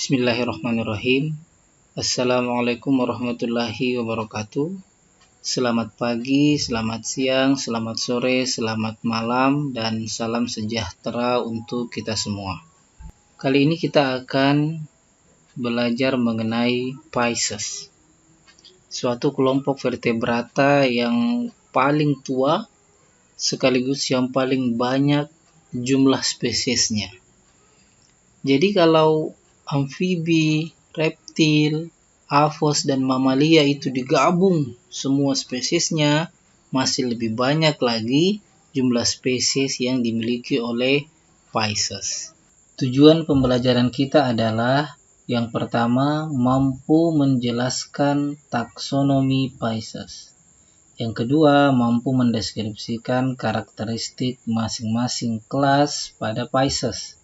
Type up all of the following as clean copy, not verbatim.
Bismillahirrahmanirrahim. Assalamualaikum warahmatullahi wabarakatuh. Selamat pagi, selamat siang, selamat sore, selamat malam, dan salam sejahtera untuk kita semua. Kali ini kita akan belajar mengenai Pisces, suatu kelompok vertebrata yang paling tua sekaligus yang paling banyak jumlah spesiesnya. Jadi kalau amfibi, reptil, avos, dan mamalia itu digabung semua spesiesnya, masih lebih banyak lagi jumlah spesies yang dimiliki oleh Pisces. Tujuan pembelajaran kita adalah yang pertama, mampu menjelaskan taksonomi Pisces. Yang kedua, mampu mendeskripsikan karakteristik masing-masing kelas pada Pisces.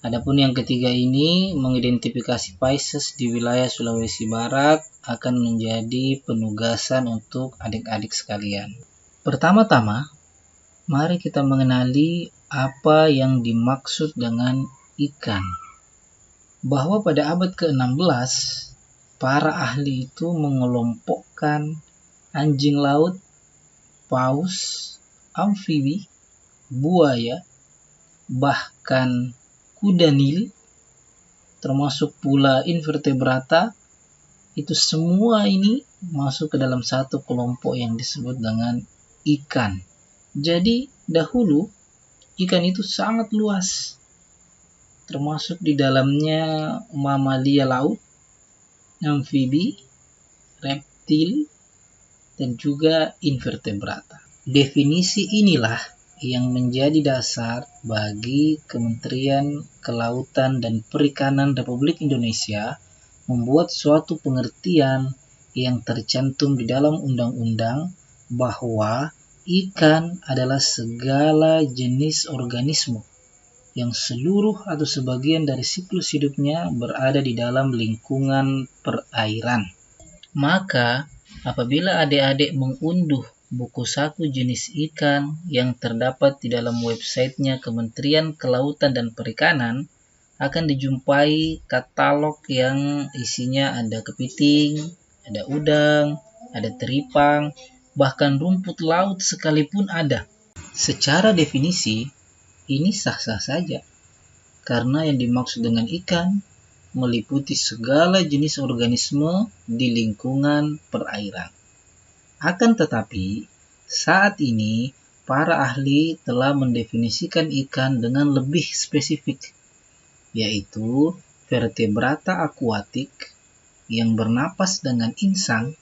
Adapun yang ketiga ini, mengidentifikasi Pisces di wilayah Sulawesi Barat akan menjadi penugasan untuk adik-adik sekalian. Pertama-tama, mari kita mengenali apa yang dimaksud dengan ikan. Bahwa pada abad ke-16, para ahli itu mengelompokkan anjing laut, paus, amfibi, buaya, bahkan kuda Nil, termasuk pula invertebrata, itu semua ini masuk ke dalam satu kelompok yang disebut dengan ikan. Jadi dahulu ikan itu sangat luas, termasuk di dalamnya mamalia laut, amfibi, reptil, dan juga invertebrata. Definisi inilah yang menjadi dasar bagi Kementerian Kelautan dan Perikanan Republik Indonesia membuat suatu pengertian yang tercantum di dalam undang-undang bahwa ikan adalah segala jenis organisme yang seluruh atau sebagian dari siklus hidupnya berada di dalam lingkungan perairan. Maka, apabila adik-adik mengunduh buku saku jenis ikan yang terdapat di dalam websitenya Kementerian Kelautan dan Perikanan, akan dijumpai katalog yang isinya ada kepiting, ada udang, ada teripang, bahkan rumput laut sekalipun ada. Secara definisi, ini sah-sah saja, karena yang dimaksud dengan ikan meliputi segala jenis organisme di lingkungan perairan. Akan tetapi, saat ini para ahli telah mendefinisikan ikan dengan lebih spesifik, yaitu vertebrata akuatik yang bernapas dengan insang,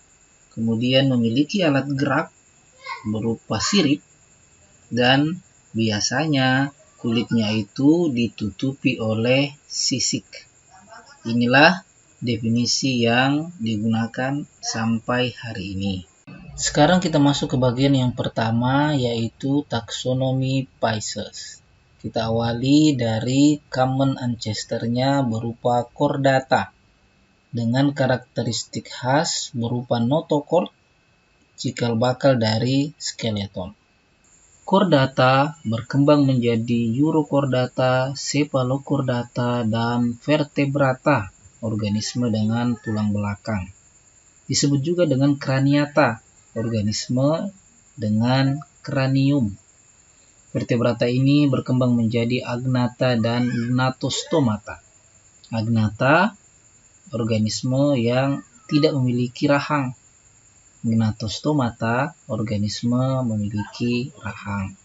kemudian memiliki alat gerak berupa sirip, dan biasanya kulitnya itu ditutupi oleh sisik. Inilah definisi yang digunakan sampai hari ini. Sekarang kita masuk ke bagian yang pertama, yaitu taksonomi Pisces. Kita awali dari common ancestor-nya berupa chordata dengan karakteristik khas berupa notochord, cikal bakal dari skeleton. Chordata berkembang menjadi Urochordata, Cephalochordata, dan vertebrata, organisme dengan tulang belakang. Disebut juga dengan Craniata, organisme dengan kranium. Vertebrata ini berkembang menjadi Agnatha dan Gnatostomata. Agnatha, organisme yang tidak memiliki rahang. Gnatostomata, organisme memiliki rahang.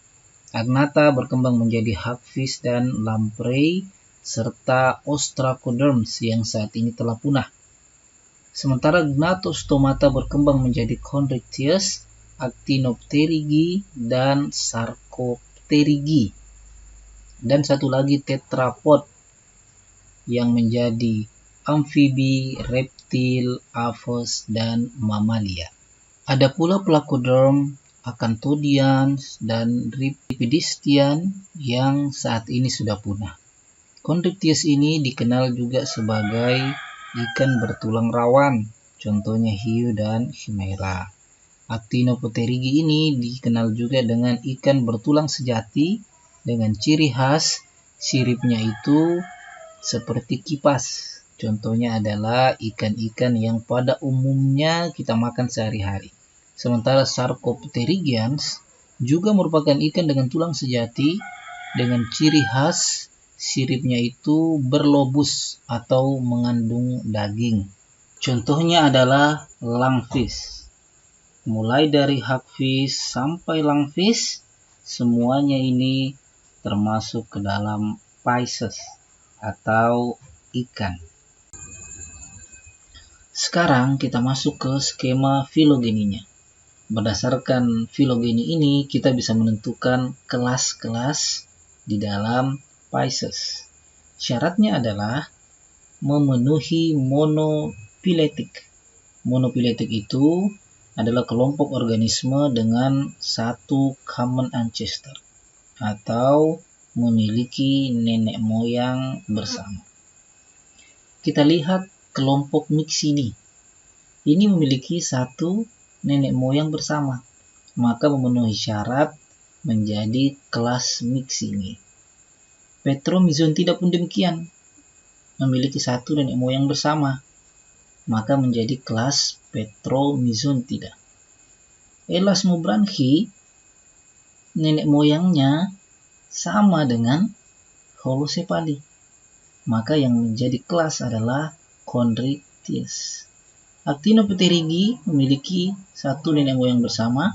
Agnatha berkembang menjadi hagfish dan lamprey, serta ostracoderms yang saat ini telah punah. Sementara Gnatostomata berkembang menjadi Chondrichthyes, Actinopterygii, dan Sarcopterygii. Dan satu lagi tetrapod yang menjadi amfibi, reptil, avos, dan mamalia. Ada pula Placoderm, Acanthodians, dan Rhipidistion yang saat ini sudah punah. Chondrichthyes ini dikenal juga sebagai ikan bertulang rawan, contohnya hiu dan chimera. Actinopterygii ini dikenal juga dengan ikan bertulang sejati dengan ciri khas siripnya itu seperti kipas. Contohnya adalah ikan-ikan yang pada umumnya kita makan sehari-hari. Sementara Sarcopterygians juga merupakan ikan dengan tulang sejati dengan ciri khas siripnya itu berlobus atau mengandung daging. Contohnya adalah lungfish. Mulai dari hagfish sampai lungfish, semuanya ini termasuk ke dalam Pisces atau ikan. Sekarang kita masuk ke skema filogeninya. Berdasarkan filogeni ini, kita bisa menentukan kelas-kelas di dalam Pisces. Syaratnya adalah memenuhi monopiletik. Monopiletik itu adalah kelompok organisme dengan satu common ancestor atau memiliki nenek moyang bersama. Kita lihat kelompok Myxini. Ini memiliki satu nenek moyang bersama, maka memenuhi syarat menjadi kelas Myxini. Petromyzontida pun demikian, memiliki satu nenek moyang bersama, maka menjadi kelas Petromyzontida. Elasmobranchi, nenek moyangnya sama dengan Holocephali, maka yang menjadi kelas adalah Chondrichthyes. Actinopterygii memiliki satu nenek moyang bersama,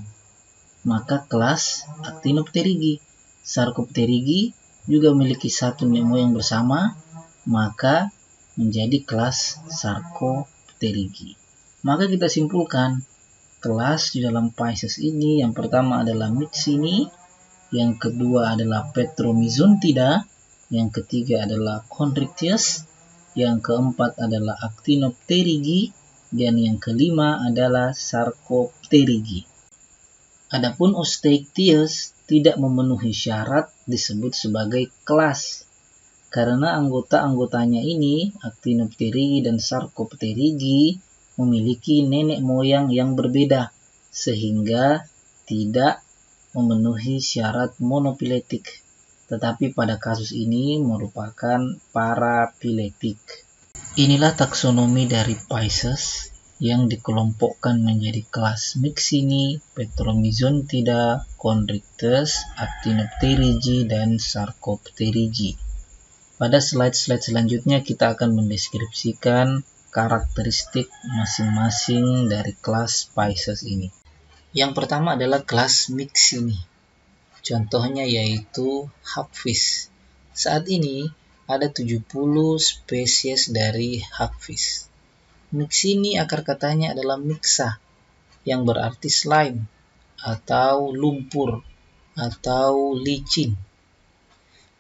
maka kelas Actinopterygii. Sarcopterygii juga memiliki satu nenek moyang bersama, maka menjadi kelas Sarcopterygii. Maka kita simpulkan kelas di dalam Pisces ini yang pertama adalah Myxini, yang kedua adalah Petromyzontida, yang ketiga adalah Chondrichthyes, yang keempat adalah Actinopterygii, dan yang kelima adalah Sarcopterygii. Adapun Osteichthyes tidak memenuhi syarat disebut sebagai kelas, karena anggota-anggotanya ini, Actinopterygii dan Sarcopterygii, memiliki nenek moyang yang berbeda, sehingga tidak memenuhi syarat monopiletik, tetapi pada kasus ini merupakan parapiletik. Inilah taksonomi dari Pisces yang dikelompokkan menjadi kelas Myxini, Petromyzontida, Chondrichthyes, Actinopterygii, dan Sarcopterygii. Pada slide-slide selanjutnya kita akan mendeskripsikan karakteristik masing-masing dari kelas Pisces ini. Yang pertama adalah kelas Myxini. Contohnya yaitu hagfish. Saat ini ada 70 spesies dari hagfish. Myxini akar katanya adalah mixa, yang berarti slime, atau lumpur, atau licin.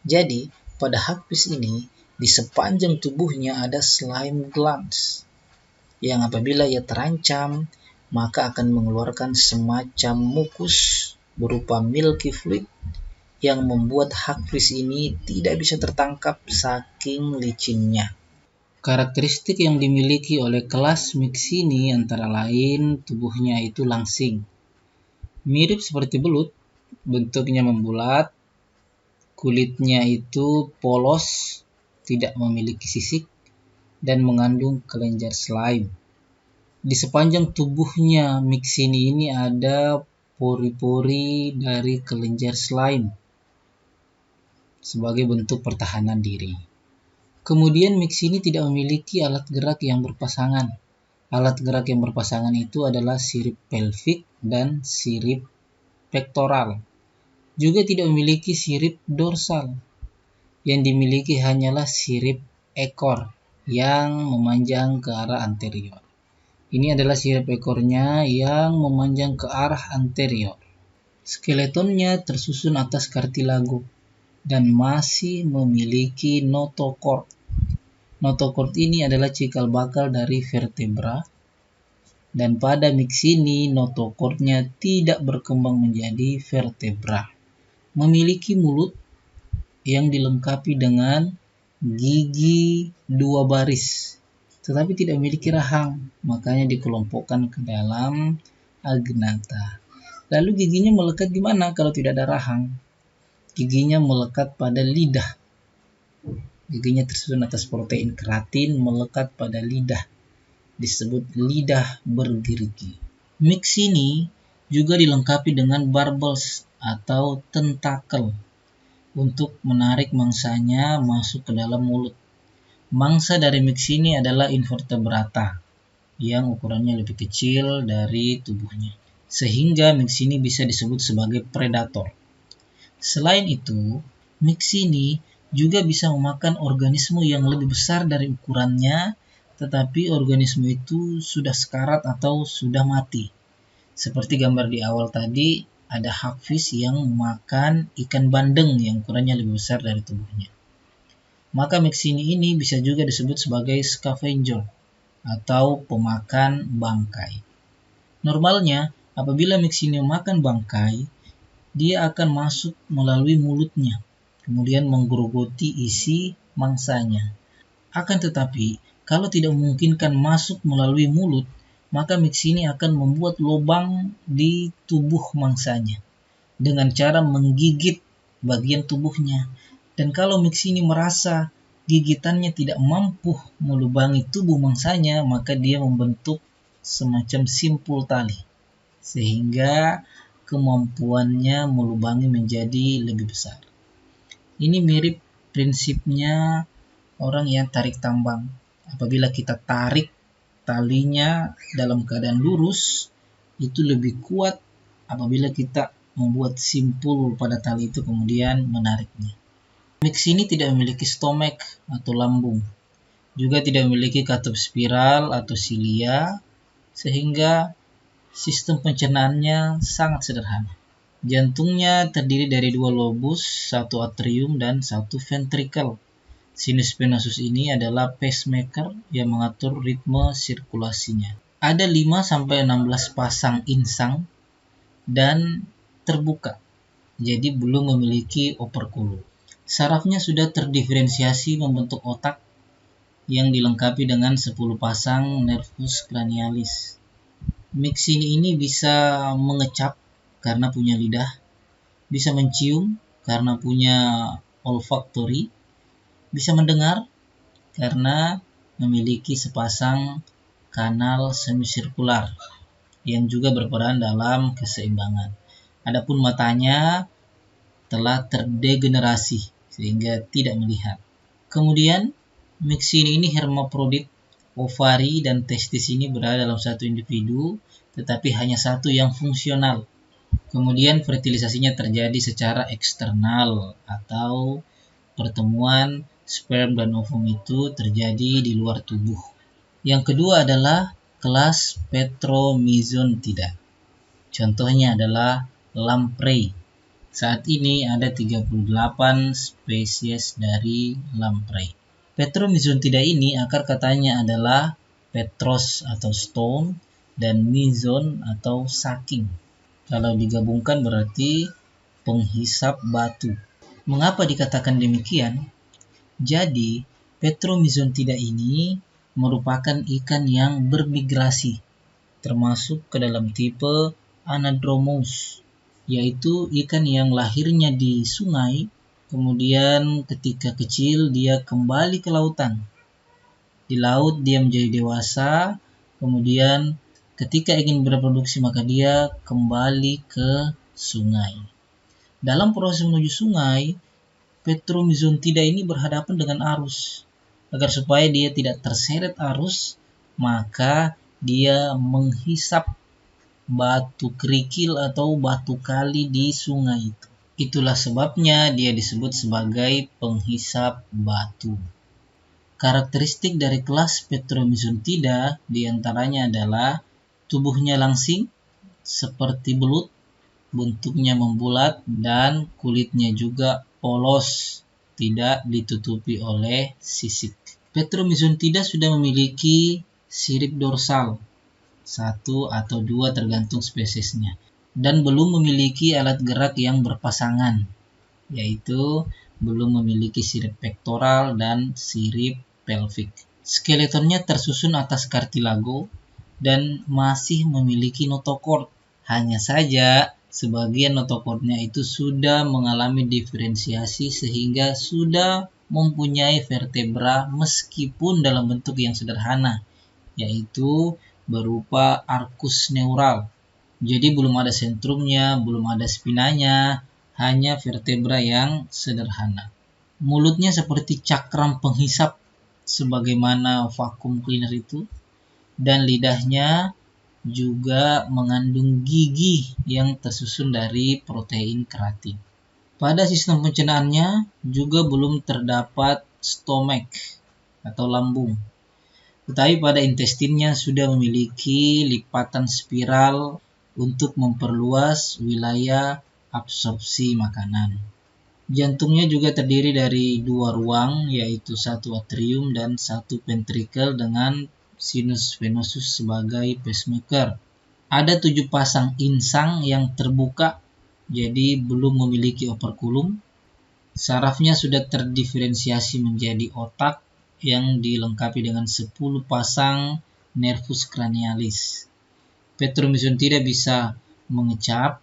Jadi, pada hagfish ini, di sepanjang tubuhnya ada slime glands, yang apabila ia terancam, maka akan mengeluarkan semacam mukus berupa milky fluid yang membuat hagfish ini tidak bisa tertangkap saking licinnya. Karakteristik yang dimiliki oleh kelas Myxini antara lain tubuhnya itu langsing, mirip seperti belut, bentuknya membulat, kulitnya itu polos, tidak memiliki sisik, dan mengandung kelenjar slime. Di sepanjang tubuhnya Myxini ini ada pori-pori dari kelenjar slime sebagai bentuk pertahanan diri. Kemudian Myxini tidak memiliki alat gerak yang berpasangan. Alat gerak yang berpasangan itu adalah sirip pelvik dan sirip pektoral. Juga tidak memiliki sirip dorsal. Yang dimiliki hanyalah sirip ekor yang memanjang ke arah anterior. Ini adalah sirip ekornya yang memanjang ke arah anterior. Skeletonnya tersusun atas kartilago dan masih memiliki notochord. Notochord ini adalah cikal bakal dari vertebra, dan pada Myxini notochordnya tidak berkembang menjadi vertebra. Memiliki mulut yang dilengkapi dengan gigi 2 baris, tetapi tidak memiliki rahang, makanya dikelompokkan ke dalam Agnatha. Lalu giginya melekat di mana kalau tidak ada rahang? Giginya melekat pada lidah. Giginya tersusun atas protein keratin melekat pada lidah, disebut lidah bergerigi. Myxini juga dilengkapi dengan barbels atau tentakel untuk menarik mangsanya masuk ke dalam mulut. Mangsa dari Myxini adalah invertebrata yang ukurannya lebih kecil dari tubuhnya, sehingga Myxini bisa disebut sebagai predator. Selain itu, Myxini juga bisa memakan organisme yang lebih besar dari ukurannya, tetapi organisme itu sudah sekarat atau sudah mati. Seperti gambar di awal tadi, ada hagfish yang memakan ikan bandeng yang ukurannya lebih besar dari tubuhnya. Maka Myxini ini bisa juga disebut sebagai scavenger atau pemakan bangkai. Normalnya, apabila Myxini memakan bangkai, dia akan masuk melalui mulutnya, kemudian menggerogoti isi mangsanya. Akan tetapi, kalau tidak memungkinkan masuk melalui mulut, maka Myxini akan membuat lubang di tubuh mangsanya dengan cara menggigit bagian tubuhnya. Dan kalau Myxini merasa gigitannya tidak mampu melubangi tubuh mangsanya, maka dia membentuk semacam simpul tali, sehingga kemampuannya melubangi menjadi lebih besar. Ini mirip prinsipnya orang yang tarik tambang. Apabila kita tarik talinya dalam keadaan lurus, itu lebih kuat apabila kita membuat simpul pada tali itu kemudian menariknya. Myxini tidak memiliki stomach atau lambung, juga tidak memiliki katup spiral atau silia, sehingga sistem pencernaannya sangat sederhana. Jantungnya terdiri dari 2 lobus, 1 atrium dan 1 ventricle. Sinus venosus ini adalah pacemaker yang mengatur ritme sirkulasinya. Ada 5-16 pasang insang dan terbuka, jadi belum memiliki operculum. Sarafnya sudah terdiferensiasi membentuk otak yang dilengkapi dengan 10 pasang nervus cranialis. Myxini ini bisa mengecap karena punya lidah, bisa mencium karena punya olfaktori, bisa mendengar karena memiliki sepasang kanal semisirkular yang juga berperan dalam keseimbangan. Adapun matanya telah terdegenerasi sehingga tidak melihat. Kemudian Myxini ini hermaprodit. Ovari dan testis ini berada dalam satu individu, tetapi hanya satu yang fungsional. Kemudian fertilisasinya terjadi secara eksternal atau pertemuan sperm dan ovum itu terjadi di luar tubuh. Yang kedua adalah kelas Petromyzontida. Contohnya adalah lamprey. Saat ini ada 38 spesies dari lamprey. Petromyzontida ini akar katanya adalah petros atau stone dan myzon atau sucking. Kalau digabungkan berarti penghisap batu. Mengapa dikatakan demikian? Jadi, Petromyzontida ini merupakan ikan yang bermigrasi, termasuk ke dalam tipe Anadromous, yaitu ikan yang lahirnya di sungai, kemudian ketika kecil dia kembali ke lautan. Di laut dia menjadi dewasa, kemudian ketika ingin bereproduksi maka dia kembali ke sungai. Dalam proses menuju sungai, Petromyzontida ini berhadapan dengan arus. Agar supaya dia tidak terseret arus, maka dia menghisap batu kerikil atau batu kali di sungai itu. Itulah sebabnya dia disebut sebagai penghisap batu. Karakteristik dari kelas Petromyzontida diantaranya adalah tubuhnya langsing, seperti belut, bentuknya membulat, dan kulitnya juga polos, tidak ditutupi oleh sisik. Petromyzontida sudah memiliki sirip dorsal, 1 atau 2 tergantung spesiesnya, dan belum memiliki alat gerak yang berpasangan, yaitu belum memiliki sirip pektoral dan sirip pelvik. Skeletonnya tersusun atas kartilago dan masih memiliki notochord. Hanya saja sebagian notochordnya itu sudah mengalami diferensiasi sehingga sudah mempunyai vertebra meskipun dalam bentuk yang sederhana, yaitu berupa arkus neural. Jadi belum ada sentrumnya, belum ada spinanya, hanya vertebra yang sederhana. Mulutnya seperti cakram penghisap sebagaimana vacuum cleaner itu, dan lidahnya juga mengandung gigi yang tersusun dari protein keratin. Pada sistem pencernaannya juga belum terdapat stomach atau lambung. Tetapi pada intestinnya sudah memiliki lipatan spiral untuk memperluas wilayah absorpsi makanan. Jantungnya juga terdiri dari 2 ruang, yaitu satu atrium dan satu ventricle dengan sinus venosus sebagai pacemaker. Ada 7 pasang insang yang terbuka, jadi belum memiliki operculum. Sarafnya sudah terdiferensiasi menjadi otak yang dilengkapi dengan 10 pasang nervus cranialis. Petromyzon tidak bisa mengecap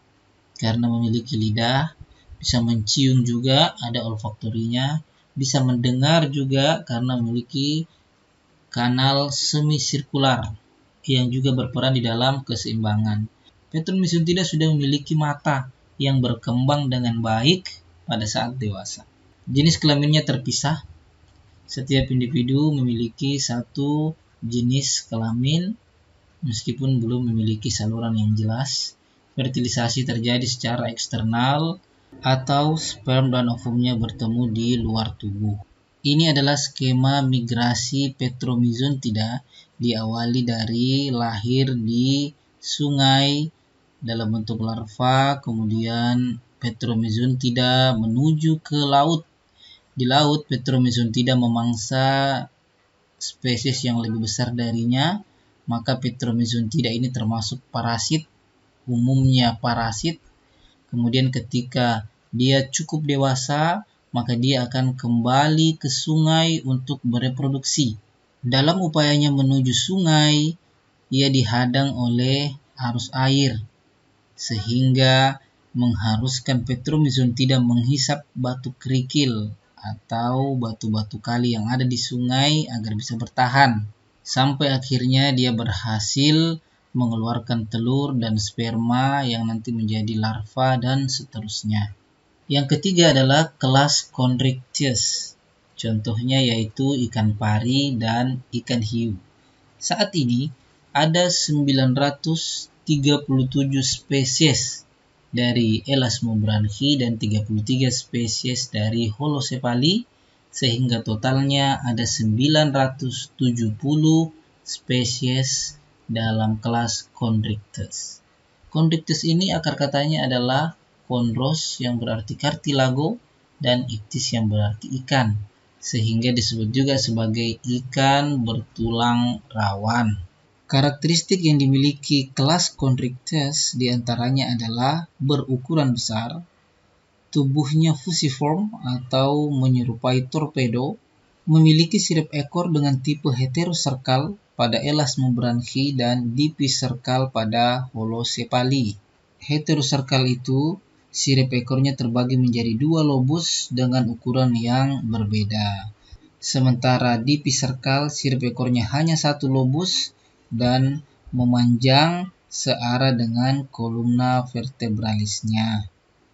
karena memiliki lidah, bisa mencium juga, ada olfaktorinya, bisa mendengar juga karena memiliki kanal semisirkular yang juga berperan di dalam keseimbangan. Petromyzon tidak sudah memiliki mata yang berkembang dengan baik pada saat dewasa. Jenis kelaminnya terpisah. Setiap individu memiliki satu jenis kelamin meskipun belum memiliki saluran yang jelas. Fertilisasi terjadi secara eksternal atau sperm dan ovumnya bertemu di luar tubuh. Ini adalah skema migrasi Petromyzon tidak, diawali dari lahir di sungai dalam bentuk larva, kemudian Petromyzon tidak menuju ke laut. Di laut, Petromyzon tidak memangsa spesies yang lebih besar darinya, maka Petromyzon tidak ini termasuk parasit, umumnya parasit. Kemudian ketika dia cukup dewasa, maka dia akan kembali ke sungai untuk bereproduksi. Dalam upayanya menuju sungai, ia dihadang oleh arus air, sehingga mengharuskan Petromyzon tidak menghisap batu kerikil atau batu-batu kali yang ada di sungai agar bisa bertahan. Sampai akhirnya dia berhasil mengeluarkan telur dan sperma yang nanti menjadi larva dan seterusnya. Yang ketiga adalah kelas Chondrichthyes. Contohnya yaitu ikan pari dan ikan hiu. Saat ini ada 937 spesies dari Elasmobranchi dan 33 spesies dari Holocephali, sehingga totalnya ada 970 spesies dalam kelas Chondrichthyes. Chondrichthyes ini akar katanya adalah chondros yang berarti cartilago dan ichthys yang berarti ikan, sehingga disebut juga sebagai ikan bertulang rawan. Karakteristik yang dimiliki kelas Chondrichthyes diantaranya adalah berukuran besar, tubuhnya fusiform atau menyerupai torpedo, memiliki sirip ekor dengan tipe heteroserkal pada Elasmobranchi dan dipiserkal pada Holocephali. Heteroserkal itu sirip ekornya terbagi menjadi 2 lobus dengan ukuran yang berbeda. Sementara dipiserkal sirip ekornya hanya 1 lobus dan memanjang searah dengan kolumna vertebralisnya.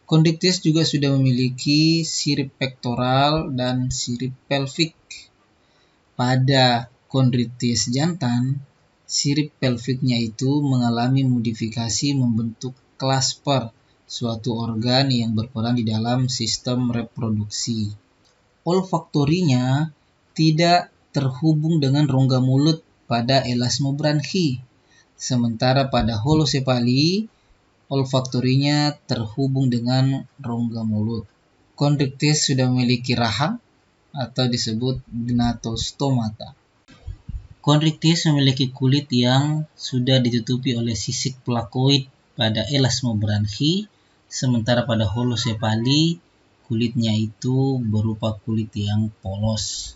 Chondrichthyes juga sudah memiliki sirip pektoral dan sirip pelvik. Pada Chondrichthyes jantan, sirip pelviknya itu mengalami modifikasi membentuk clasper, suatu organ yang berperan di dalam sistem reproduksi. Olfaktorinya tidak terhubung dengan rongga mulut pada Elasmobranchi, sementara pada Holocephali olfaktorinya terhubung dengan rongga mulut. Chondrichthyes sudah memiliki rahang atau disebut gnatostomata. Chondrichthyes memiliki kulit yang sudah ditutupi oleh sisik plakoid pada Elasmobranchi, sementara pada Holocephali kulitnya itu berupa kulit yang polos.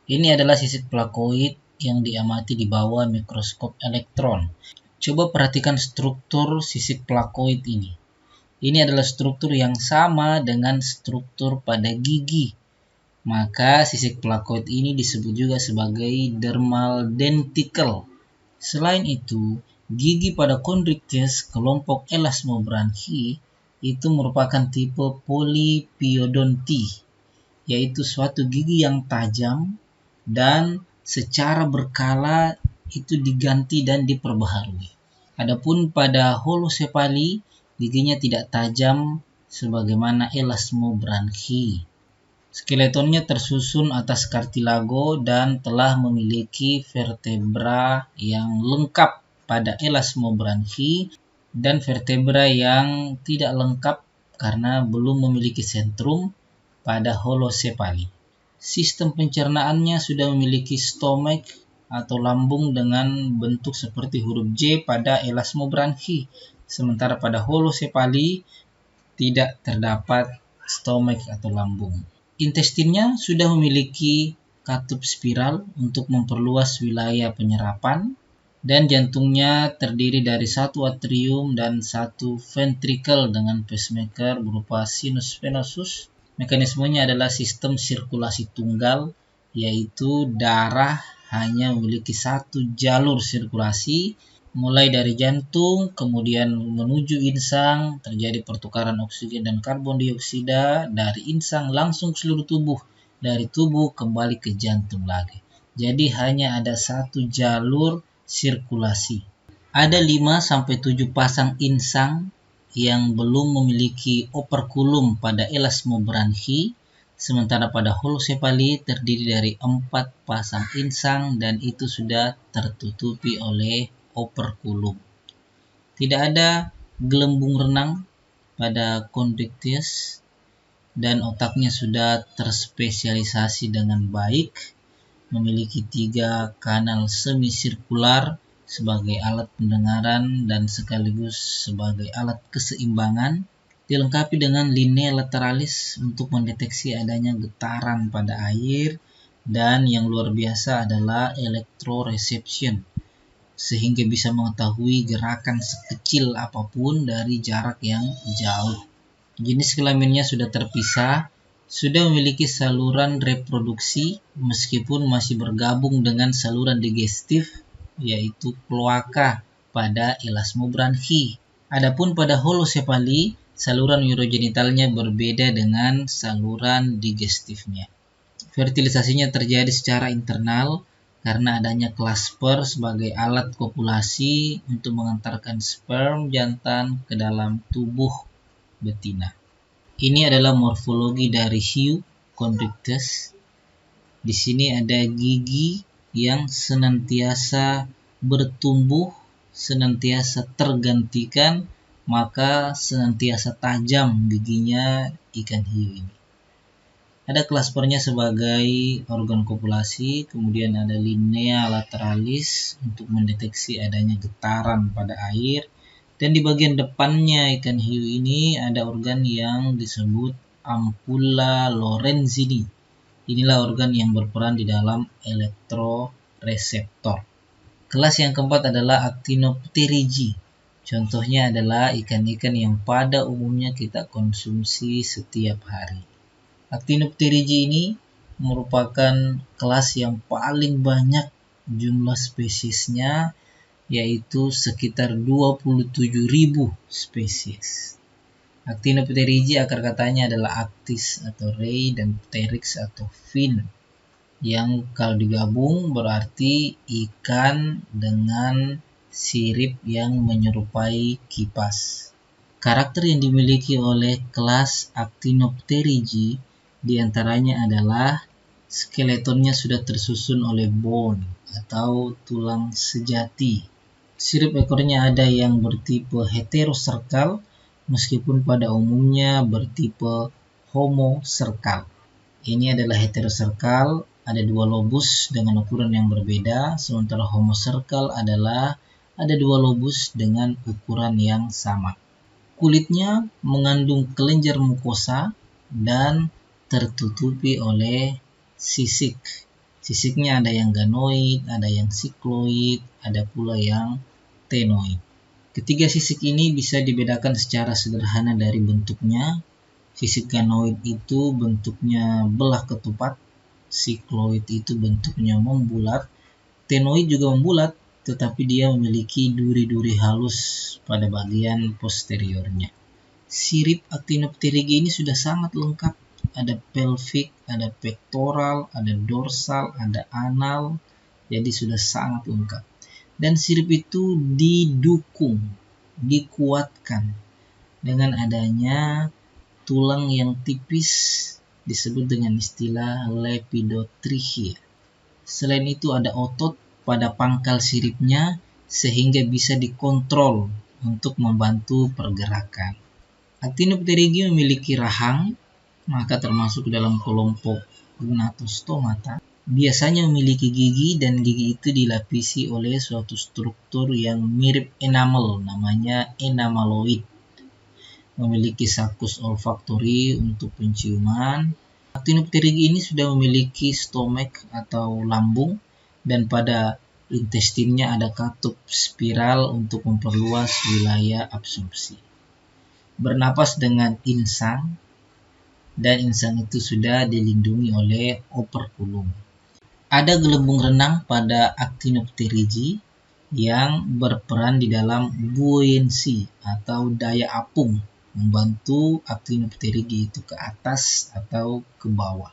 Ini adalah sisik plakoid yang diamati di bawah mikroskop elektron. Coba perhatikan struktur sisik plakoid ini. Ini adalah struktur yang sama dengan struktur pada gigi. Maka sisik plakoid ini disebut juga sebagai dermal denticle. Selain itu, gigi pada Chondrichthyes kelompok Elasmobranchi itu merupakan tipe polypyodonti, yaitu suatu gigi yang tajam dan secara berkala itu diganti dan diperbaharui. Adapun pada Holocephali, giginya tidak tajam sebagaimana Elasmobranchi. Skeletonnya tersusun atas kartilago dan telah memiliki vertebra yang lengkap pada Elasmobranchi dan vertebra yang tidak lengkap karena belum memiliki sentrum pada Holocephali. Sistem pencernaannya sudah memiliki stomach atau lambung dengan bentuk seperti huruf J pada Elasmobranchi, sementara pada Holocephali tidak terdapat stomach atau lambung. Intestinnya sudah memiliki katup spiral untuk memperluas wilayah penyerapan, dan jantungnya terdiri dari satu atrium dan satu ventricle dengan pacemaker berupa sinus venosus. Mekanismenya adalah sistem sirkulasi tunggal, yaitu darah hanya memiliki satu jalur sirkulasi, mulai dari jantung, kemudian menuju insang, terjadi pertukaran oksigen dan karbon dioksida, dari insang langsung ke seluruh tubuh, dari tubuh kembali ke jantung lagi. Jadi hanya ada satu jalur sirkulasi. Ada 5-7 pasang insang yang belum memiliki operculum pada Elasmobranchi, sementara pada Holocephali terdiri dari 4 pasang insang dan itu sudah tertutupi oleh operculum. Tidak ada gelembung renang pada Chondrichthyes dan otaknya sudah terspesialisasi dengan baik, memiliki 3 kanal semisirkular sebagai alat pendengaran dan sekaligus sebagai alat keseimbangan, dilengkapi dengan linea lateralis untuk mendeteksi adanya getaran pada air, dan yang luar biasa adalah electroreception, sehingga bisa mengetahui gerakan sekecil apapun dari jarak yang jauh. Jenis kelaminnya sudah terpisah, sudah memiliki saluran reproduksi meskipun masih bergabung dengan saluran digestif, yaitu kloaka pada Elasmobranchi. Adapun pada Holocephali, saluran urogenitalnya berbeda dengan saluran digestifnya. Fertilisasinya terjadi secara internal karena adanya clasper sebagai alat kopulasi untuk mengantarkan sperm jantan ke dalam tubuh betina. Ini adalah morfologi dari hiu Chondrichthyes. Di sini ada gigi yang senantiasa bertumbuh, senantiasa tergantikan, maka senantiasa tajam giginya ikan hiu ini. Ada klaspernya sebagai organ kopulasi, kemudian ada linea lateralis untuk mendeteksi adanya getaran pada air, dan di bagian depannya ikan hiu ini ada organ yang disebut ampulla lorenzini. Inilah organ yang berperan di dalam elektroreseptor. Kelas yang keempat adalah Actinopterygii. Contohnya adalah ikan-ikan yang pada umumnya kita konsumsi setiap hari. Actinopterygii ini merupakan kelas yang paling banyak jumlah spesiesnya, yaitu sekitar 27.000 spesies. Actinopterygii akar katanya adalah actis atau ray dan pteryx atau fin, yang kalau digabung berarti ikan dengan sirip yang menyerupai kipas. Karakter yang dimiliki oleh kelas Actinopterygii diantaranya adalah skeletonnya sudah tersusun oleh bone atau tulang sejati. Sirip ekornya ada yang bertipe heteroserkal, meskipun pada umumnya bertipe homoserkal. Ini adalah heteroserkal, ada 2 lobus dengan ukuran yang berbeda, sementara homoserkal adalah ada 2 lobus dengan ukuran yang sama. Kulitnya mengandung kelenjar mukosa dan tertutupi oleh sisik. Sisiknya ada yang ganoid, ada yang sikloid, ada pula yang ctenoid. Ketiga sisik ini bisa dibedakan secara sederhana dari bentuknya. Sisik ganoid itu bentuknya belah ketupat, sikloid itu bentuknya membulat, ctenoid juga membulat, tetapi dia memiliki duri-duri halus pada bagian posteriornya. Sirip Actinopterygii ini sudah sangat lengkap. Ada pelvic, ada pectoral, ada dorsal, ada anal, jadi sudah sangat lengkap. Dan sirip itu didukung, dikuatkan dengan adanya tulang yang tipis, disebut dengan istilah lepidotrichia. Selain itu ada otot pada pangkal siripnya sehingga bisa dikontrol untuk membantu pergerakan. Actinopterygii memiliki rahang, maka termasuk dalam kelompok Gnatostomata. Biasanya memiliki gigi dan gigi itu dilapisi oleh suatu struktur yang mirip enamel, namanya enamaloid. Memiliki sakus olfaktori untuk penciuman. Actinopterygii ini sudah memiliki stomach atau lambung, dan pada intestinnya ada katup spiral untuk memperluas wilayah absorpsi. Bernapas dengan insang, dan insang itu sudah dilindungi oleh operculum. Ada gelembung renang pada Actinopterygii yang berperan di dalam buoyancy atau daya apung, membantu Actinopterygii itu ke atas atau ke bawah.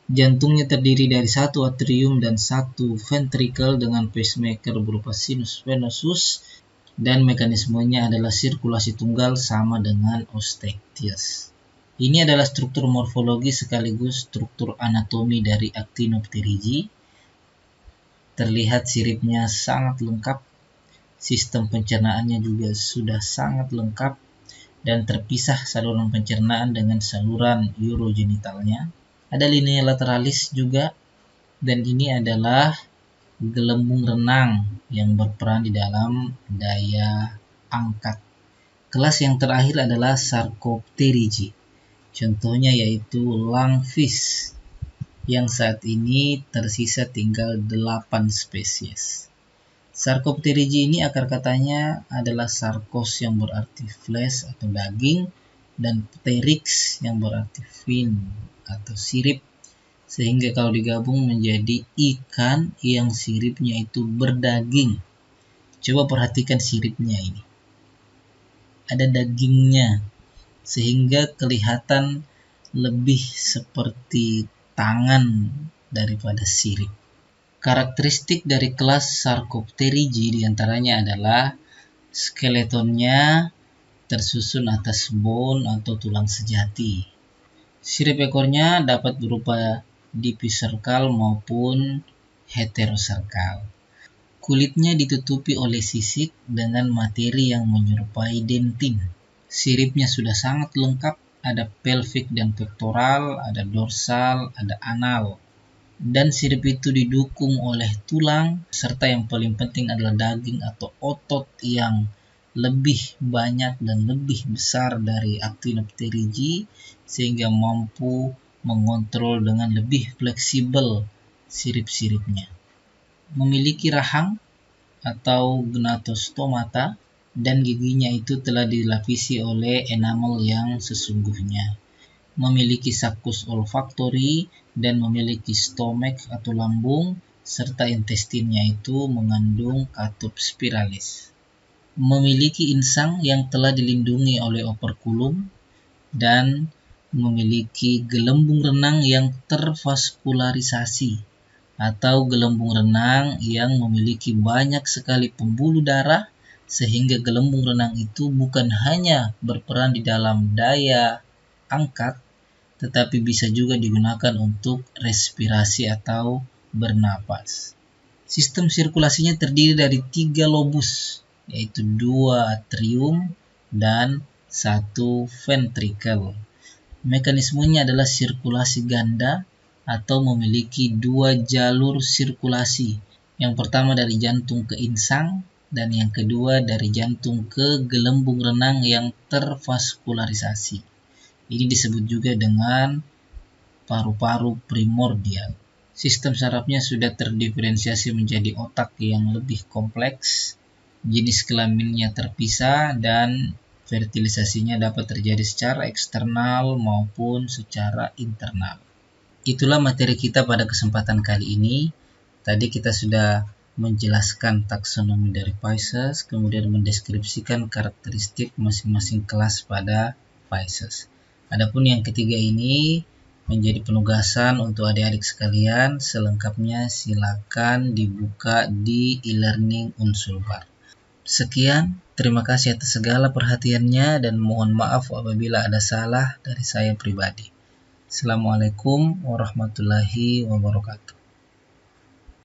Jantungnya terdiri dari satu atrium dan satu ventricle dengan pacemaker berupa sinus venosus, dan mekanismenya adalah sirkulasi tunggal sama dengan Osteosteus. Ini adalah struktur morfologi sekaligus struktur anatomi dari Actinopterygii. Terlihat siripnya sangat lengkap, sistem pencernaannya juga sudah sangat lengkap, dan terpisah saluran pencernaan dengan saluran urogenitalnya. Ada linea lateralis juga, dan ini adalah gelembung renang yang berperan di dalam daya angkat. Kelas yang terakhir adalah Sarcopterygii. Contohnya yaitu lungfish, yang saat ini tersisa tinggal 8 spesies. Sarcopterygii ini akar katanya adalah sarkos yang berarti flesh atau daging, dan pteryx yang berarti fin atau sirip, sehingga kalau digabung menjadi ikan yang siripnya itu berdaging. Coba perhatikan siripnya ini. Ada dagingnya, sehingga kelihatan lebih seperti tangan daripada sirip. Karakteristik dari kelas Sarcopterygii diantaranya adalah skeletonnya tersusun atas bone atau tulang sejati. Sirip ekornya dapat berupa dipiserkal maupun heteroserkal. Kulitnya ditutupi oleh sisik dengan materi yang menyerupai dentin. Siripnya sudah sangat lengkap, ada pelvic dan pectoral, ada dorsal, ada anal. Dan sirip itu didukung oleh tulang, serta yang paling penting adalah daging atau otot yang lebih banyak dan lebih besar dari Actinopterygii, sehingga mampu mengontrol dengan lebih fleksibel sirip-siripnya. Memiliki rahang atau gnatostomata, dan giginya itu telah dilapisi oleh enamel yang sesungguhnya. Memiliki sakus olfaktori dan memiliki stomach atau lambung, serta intestinnya itu mengandung katup spiralis. Memiliki insang yang telah dilindungi oleh operculum, dan memiliki gelembung renang yang tervaskularisasi atau gelembung renang yang memiliki banyak sekali pembuluh darah, sehingga gelembung renang itu bukan hanya berperan di dalam daya angkat, tetapi bisa juga digunakan untuk respirasi atau bernapas. Sistem sirkulasinya terdiri dari 3 lobus, yaitu 2 atrium dan 1 ventricle. Mekanismenya adalah sirkulasi ganda atau memiliki 2 jalur sirkulasi. Yang pertama dari jantung ke insang, dan yang kedua dari jantung ke gelembung renang yang tervaskularisasi. Ini disebut juga dengan paru-paru primordial. Sistem sarafnya sudah terdiferensiasi menjadi otak yang lebih kompleks, jenis kelaminnya terpisah, dan Fertilisasinya dapat terjadi secara eksternal maupun secara internal. Itulah materi kita pada kesempatan kali ini. Tadi kita sudah menjelaskan taksonomi dari Pisces, kemudian mendeskripsikan karakteristik masing-masing kelas pada Pisces. Adapun yang ketiga ini menjadi penugasan untuk adik-adik sekalian. Selengkapnya silakan dibuka di e-learning Unsulbar. Sekian, terima kasih atas segala perhatiannya dan mohon maaf apabila ada salah dari saya pribadi. Assalamualaikum warahmatullahi wabarakatuh.